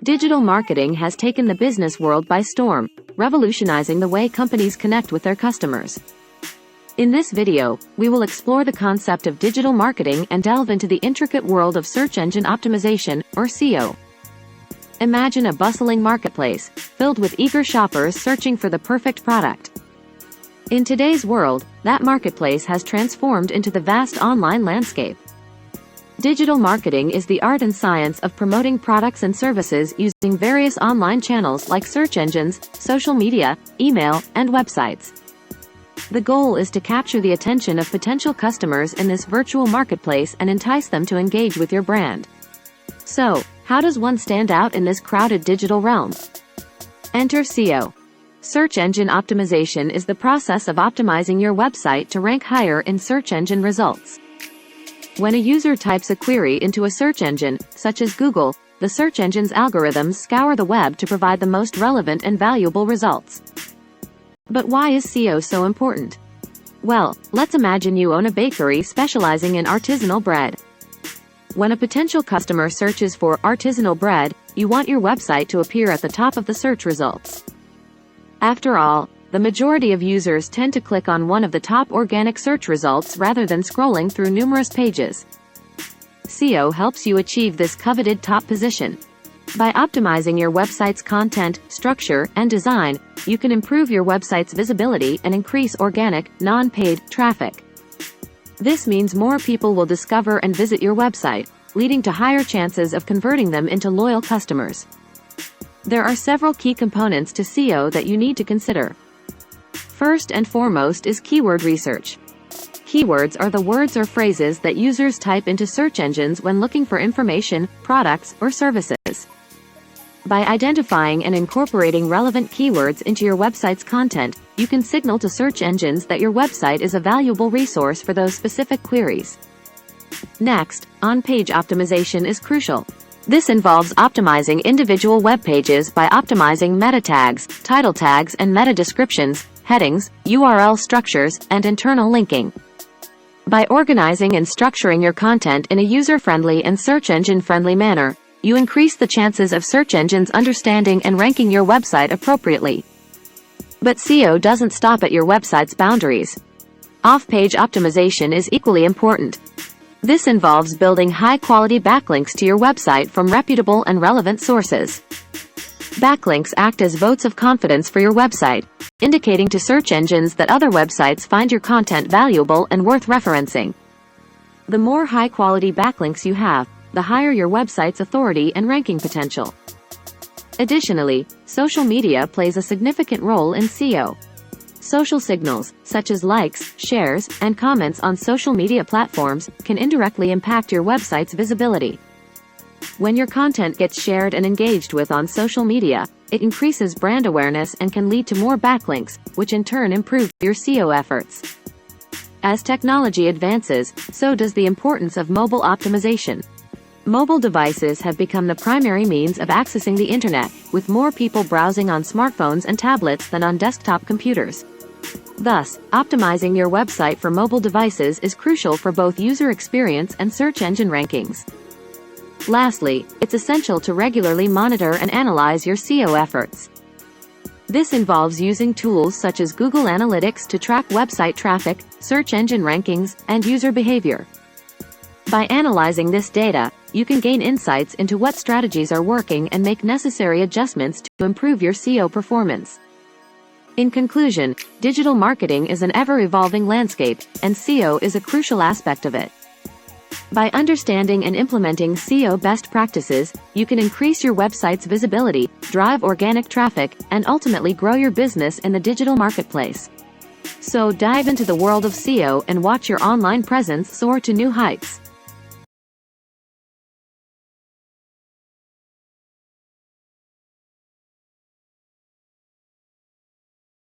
Digital marketing has taken the business world by storm, revolutionizing the way companies connect with their customers. In this video, we will explore the concept of digital marketing and delve into the intricate world of search engine optimization, or SEO. Imagine a bustling marketplace, filled with eager shoppers searching for the perfect product. In today's world, that marketplace has transformed into the vast online landscape. Digital marketing is the art and science of promoting products and services using various online channels like search engines, social media, email, and websites. The goal is to capture the attention of potential customers in this virtual marketplace and entice them to engage with your brand. So, how does one stand out in this crowded digital realm? Enter SEO. Search engine optimization is the process of optimizing your website to rank higher in search engine results. When a user types a query into a search engine, such as Google, the search engine's algorithms scour the web to provide the most relevant and valuable results. But why is SEO so important? Well, let's imagine you own a bakery specializing in artisanal bread. When a potential customer searches for artisanal bread, you want your website to appear at the top of the search results. After all, the majority of users tend to click on one of the top organic search results rather than scrolling through numerous pages. SEO helps you achieve this coveted top position. By optimizing your website's content, structure, and design, you can improve your website's visibility and increase organic, non-paid traffic. This means more people will discover and visit your website, leading to higher chances of converting them into loyal customers. There are several key components to SEO that you need to consider. First and foremost is keyword research. Keywords are the words or phrases that users type into search engines when looking for information, products, or services. By identifying and incorporating relevant keywords into your website's content, you can signal to search engines that your website is a valuable resource for those specific queries. Next, on-page optimization is crucial. This involves optimizing individual web pages by optimizing meta tags, title tags, and meta descriptions, headings, URL structures, and internal linking. By organizing and structuring your content in a user-friendly and search engine-friendly manner, you increase the chances of search engines understanding and ranking your website appropriately. But SEO doesn't stop at your website's boundaries. Off-page optimization is equally important. This involves building high-quality backlinks to your website from reputable and relevant sources. Backlinks act as votes of confidence for your website, indicating to search engines that other websites find your content valuable and worth referencing. The more high-quality backlinks you have, the higher your website's authority and ranking potential. Additionally, social media plays a significant role in SEO. Social signals, such as likes, shares, and comments on social media platforms, can indirectly impact your website's visibility. When your content gets shared and engaged with on social media, it increases brand awareness and can lead to more backlinks, which in turn improve your SEO efforts. As technology advances, so does the importance of mobile optimization. Mobile devices have become the primary means of accessing the internet, with more people browsing on smartphones and tablets than on desktop computers. Thus, optimizing your website for mobile devices is crucial for both user experience and search engine rankings. Lastly, it's essential to regularly monitor and analyze your SEO efforts. This involves using tools such as Google Analytics to track website traffic, search engine rankings, and user behavior. By analyzing this data, you can gain insights into what strategies are working and make necessary adjustments to improve your SEO performance. In conclusion, digital marketing is an ever-evolving landscape, and SEO is a crucial aspect of it. By understanding and implementing SEO best practices, you can increase your website's visibility, drive organic traffic, and ultimately grow your business in the digital marketplace. So dive into the world of SEO and watch your online presence soar to new heights.